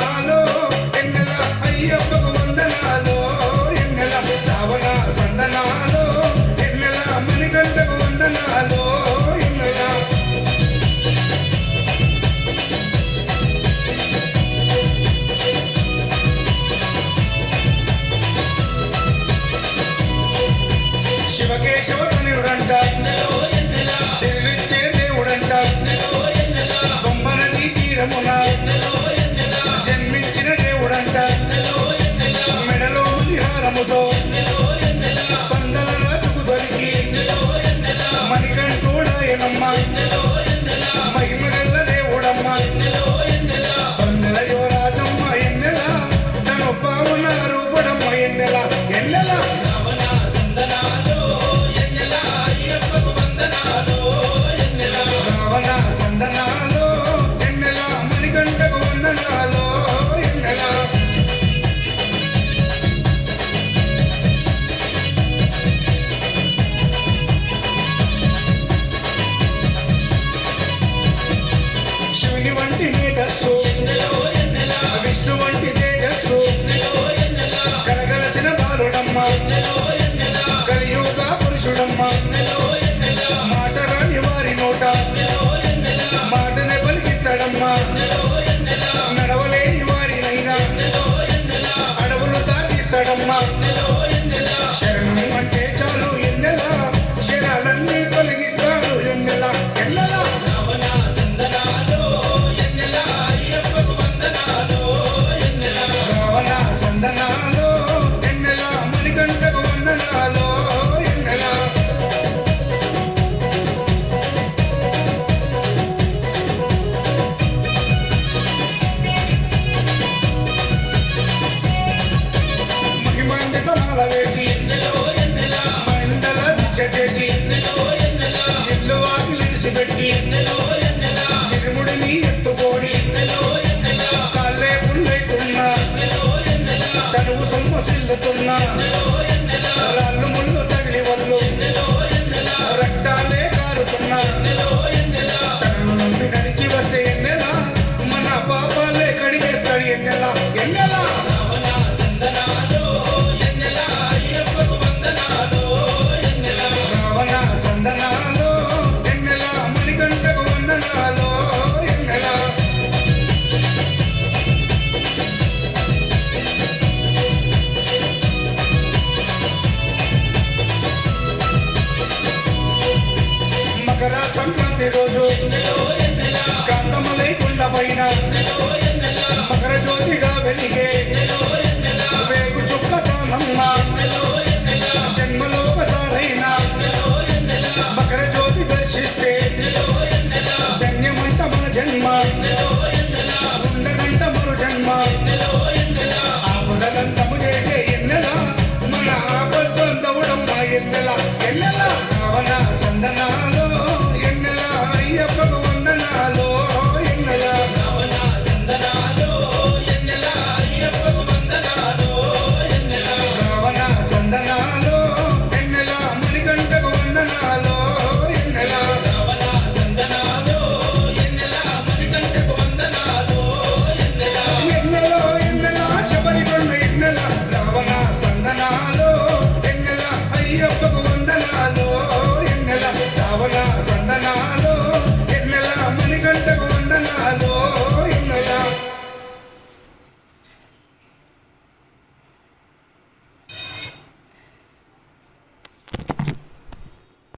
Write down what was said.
సందనాలో ఎన్నెల అయ్యప్పకు వందనాలో ఎన్నెల రావణ సందనాలో ఎన్నెల మణికంఠకు వందనాలో ఎన్నెల శివకేశవ తనుడంట శివుడిచ్చే దేవుడంట బొమ్మనది తీరమున జన్మించిన దేవుడంట మెడలో మునిహారముతో పందల రాజుకు దొరికి మణికంఠుడాయనమ్మ మహిమగల్ల దేవుడమ్మ పందల యువరాజమ్మ ఎన్నెల తను పావున రూపడమ్మ ఎన్నెల ఎన్నెల రావణ సందనాలో ఎన్నెల మణికంఠకు వందనాలో ఎన్నెల శివుని వంటి మేధస్సు విష్ణు వంటి తేజస్సు కలగలసిన బాలుడమ్మ కలియుగ పురుషుడమ్మ మాట రాని వారి నోట మాటనే పలికిస్తాడమ్మా నడవలేని వారినైనా అడవులు దాటిస్తాడమ్మా శరణం అంటే చాలు ఎన్నెల శరాలన్నీ తొలగిస్తాడు ఎన్నెల ఎన్నెల రావణ సందనాలో ఎన్నెల మణికంఠకు వందనాలో ఎన్నెల మహిమాండిత మాల వేసి మండల దీక్ష చేసి ఇల్లు వాకిలిడిసి పెట్టి